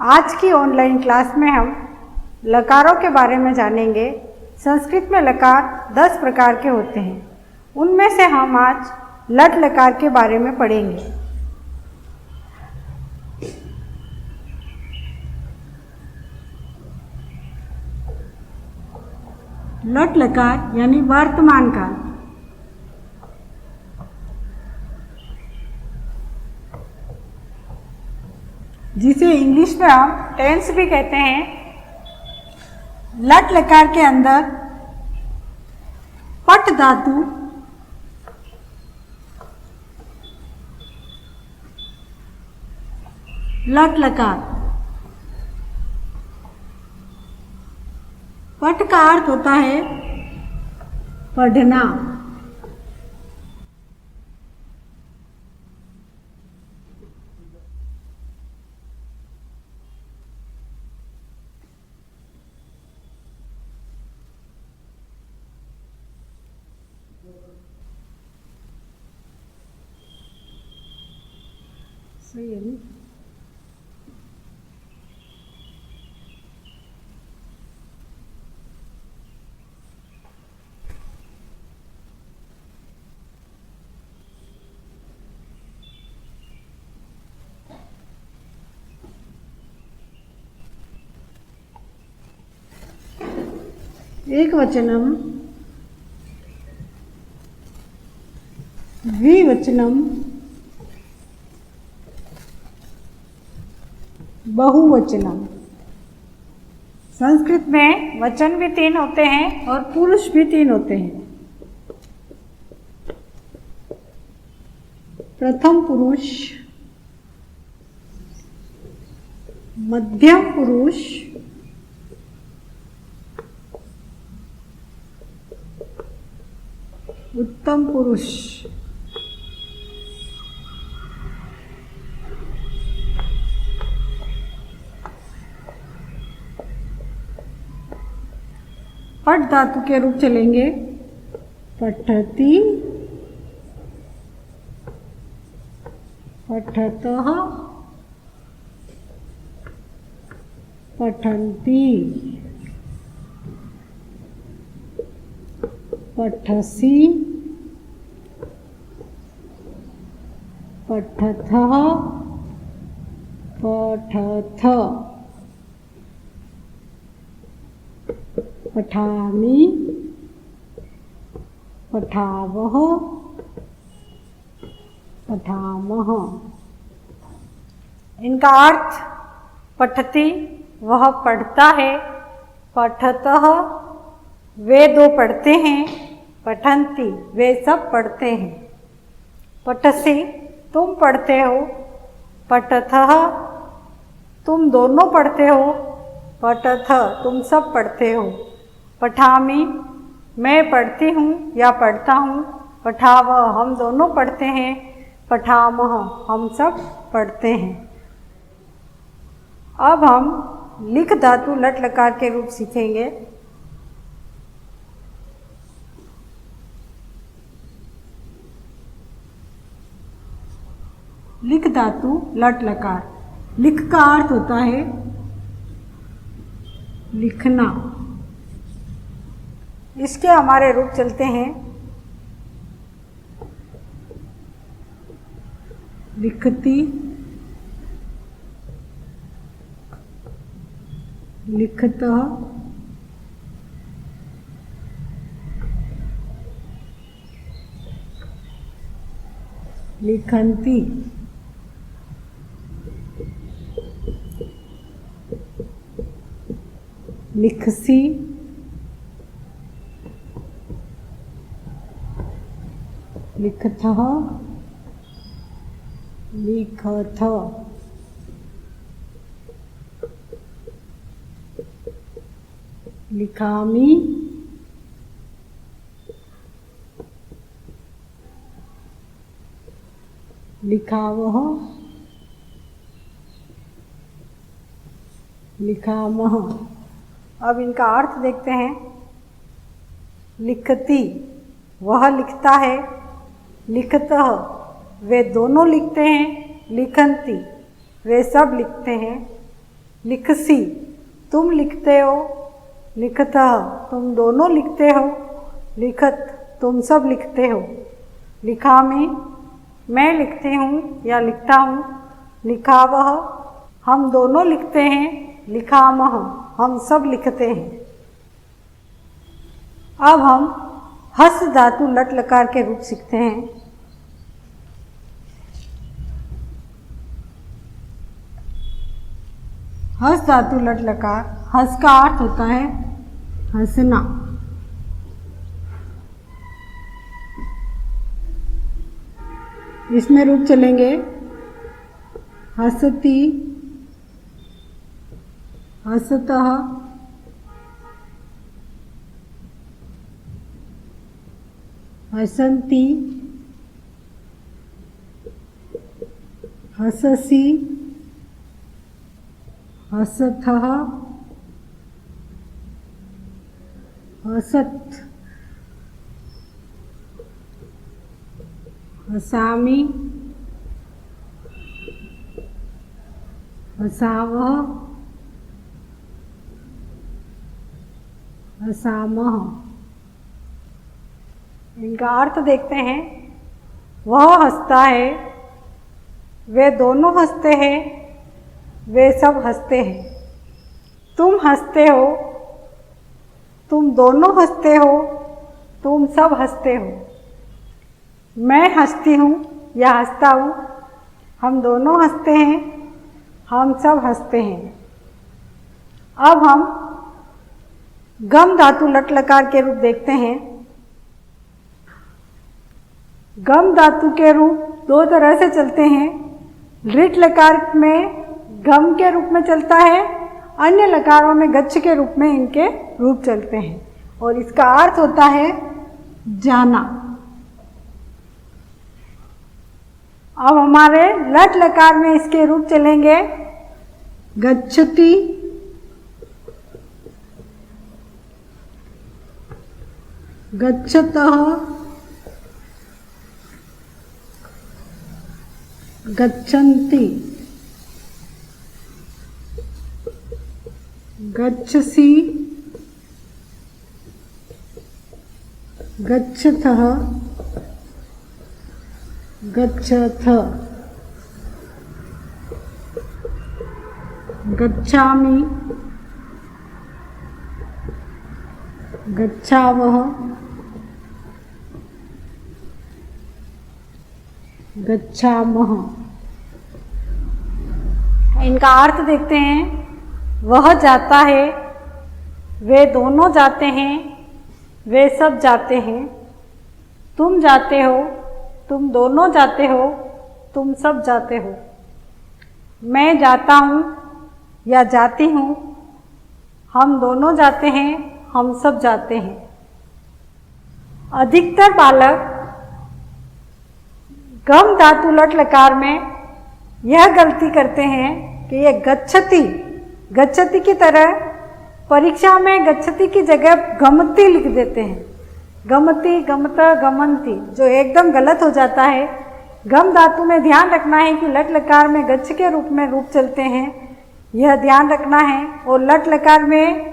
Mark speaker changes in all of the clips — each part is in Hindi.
Speaker 1: आज की ऑनलाइन क्लास में हम लकारों के बारे में जानेंगे। संस्कृत में लकार 10 प्रकार के होते हैं। उनमें से हम आज लट लकार के बारे में पढ़ेंगे। लट लकार यानी वर्तमान काल। जिसे इंग्लिश में हम टेंस भी कहते हैं। लट लकार के अंदर पट धातु लट लकार। पट का अर्थ होता है पढ़ना। सही है नहीं? एक वचनम द्विवचनम बहुवचनम। संस्कृत में वचन भी 3 होते हैं और पुरुष भी 3 होते हैं। प्रथम पुरुष, मध्यम पुरुष, उत्तम पुरुष। पट धातु के रूप चलेंगे। पठति, पठतः, पठन्ति, पठसि, पठथः, पठथ, पठामि, पठावः, पठामः। इनका अर्थ पठति वह पढ़ता है, पठतः वे 2 पढ़ते हैं, पठन्ति वे सब पढ़ते हैं, पठसि तुम पढ़ते हो, पठथः तुम दोनों पढ़ते हो, पठथ तुम सब पढ़ते हो, पठामि मैं पढ़ती हूँ या पढ़ता हूँ, पठावः हम दोनों पढ़ते हैं, पठामः हम सब पढ़ते हैं। अब हम लिख धातु लट लकार के रूप सीखेंगे। लिख धातु लट लकार। लिख का अर्थ होता है लिखना। इसके हमारे रूप चलते हैं। लिखती, लिखतः, लिखन्ति, लिखसि, लिखथः, लिखथ, लिखामि, लिखावः, लिखामः। अब इनका अर्थ देखते हैं। लिखती वह लिखता है, लिखतः वे दोनों लिखते हैं, लिखन्ति वे सब लिखते हैं, लिखसी तुम लिखते हो, लिखतः तुम दोनों लिखते हो, लिखत तुम सब लिखते हो, लिखामि मैं लिखती हूँ या लिखता हूँ, लिखावह हम दोनों लिखते हैं, लिखामह हम सब लिखते हैं। अब हम हस् धातु लट लकार के रूप सीखते हैं। हस् धातु लट लकार, हस् का अर्थ होता है हंसना। इसमें रूप चलेंगे हसती, हसतः, हसन्ति, हससि, हसथः, हसत्, हसामि, हसावः, हसामः। इनका अर्थ देखते हैं। वह हंसता है, वे दोनों हंसते हैं, वे सब हंसते हैं। तुम हंसते हो, तुम दोनों हंसते हो, तुम सब हंसते हो। मैं हंसती हूँ या हंसता हूँ, हम दोनों हंसते हैं, हम सब हंसते हैं। अब हम गम धातु लट लकार के रूप देखते हैं। गम धातु के रूप दो तरह से चलते हैं। लिट लकार में गम के रूप में चलता है, अन्य लकारों में गच्छ के रूप में इनके रूप चलते हैं और इसका अर्थ होता है जाना। अब हमारे लट लकार में इसके रूप चलेंगे गच्छति, गच्छतः, गच्छन्ति, गच्छसि, गच्छतः, गच्छथ, गच्छामि, गच्छावः, गच्छामः। इनका अर्थ देखते हैं। वह जाता है, वे दोनों जाते हैं, वे सब जाते हैं। तुम जाते हो, तुम दोनों जाते हो, तुम सब जाते हो। मैं जाता हूँ या जाती हूँ, हम दोनों जाते हैं, हम सब जाते हैं। अधिकतर बालक गम धातु लट लकार में यह गलती करते हैं कि ये गच्छति, गच्छति की तरह परीक्षा में गच्छति की जगह गमति लिख देते हैं। गमति, गमता, गमनती, जो एकदम गलत हो जाता है। गम धातु में ध्यान रखना है कि लट लकार में गच्छ के रूप में रूप चलते हैं, यह ध्यान रखना है। और लट लकार में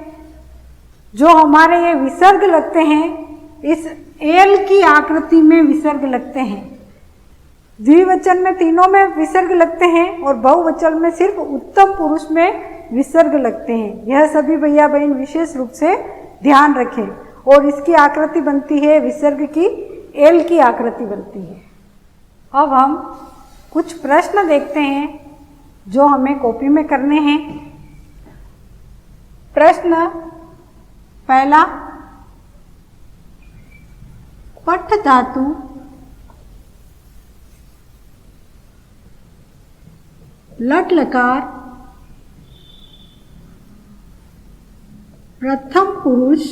Speaker 1: जो हमारे ये विसर्ग लगते हैं, इस एल की आकृति में विसर्ग लगते हैं। द्विवचन में तीनों में विसर्ग लगते हैं और बहुवचन में सिर्फ उत्तम पुरुष में विसर्ग लगते हैं। यह सभी भैया बहन विशेष रूप से ध्यान रखें। और इसकी आकृति बनती है विसर्ग की, एल की आकृति बनती है। अब हम कुछ प्रश्न देखते हैं जो हमें कॉपी में करने हैं। प्रश्न पहला, पठ धातु लट लकार प्रथम पुरुष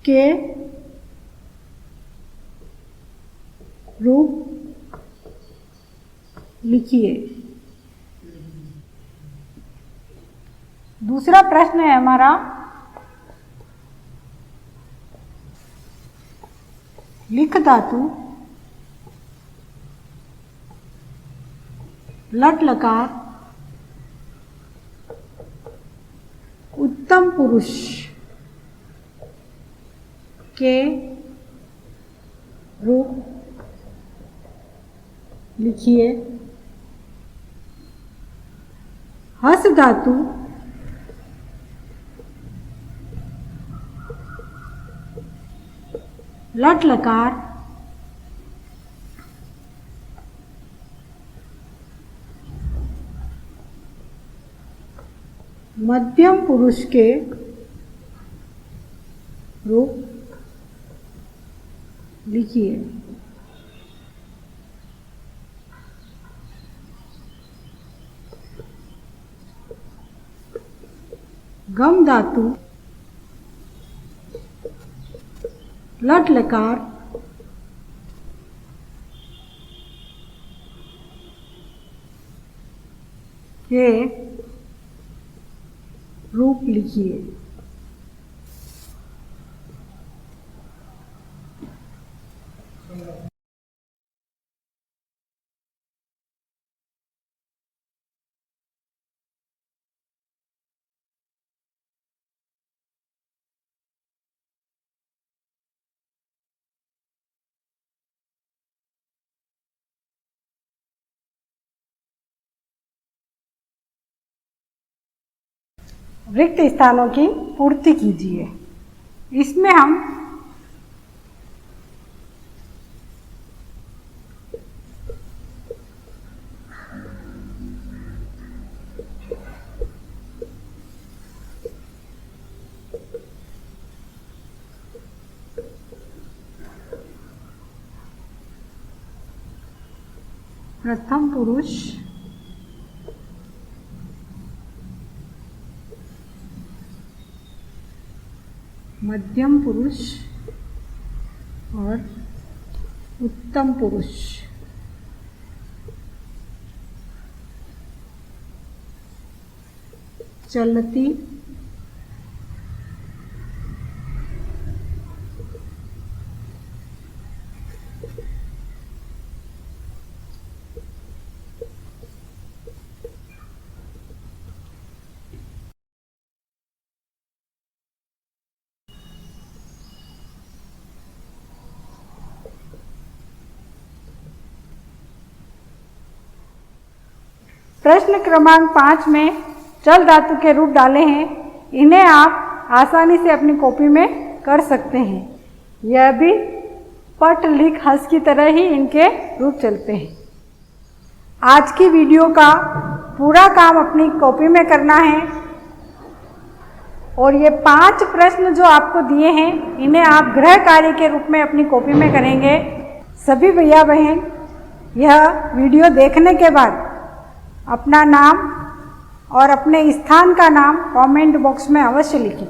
Speaker 1: के रूप लिखिए। दूसरा प्रश्न है हमारा, लिख धातु लट लकार उत्तम पुरुष के रूप लिखिए। हस धातु लट लकार मध्यम पुरुष के रूप लिखिए। गम धातु लट लकार के रूप लिखिए। रिक्त स्थानों की पूर्ति कीजिए। इसमें हम प्रथम पुरुष मध्यम पुरुष और उत्तम पुरुष चलती प्रश्न क्रमांक 5 में चल धातु के रूप डाले हैं। इन्हें आप आसानी से अपनी कॉपी में कर सकते हैं। यह भी पट लिख हस की तरह ही इनके रूप चलते हैं। आज की वीडियो का पूरा काम अपनी कॉपी में करना है और ये 5 प्रश्न जो आपको दिए हैं इन्हें आप गृह कार्य के रूप में अपनी कॉपी में करेंगे। सभी भैया बहन यह वीडियो देखने के बाद अपना नाम और अपने स्थान का नाम कमेंट बॉक्स में अवश्य लिखें।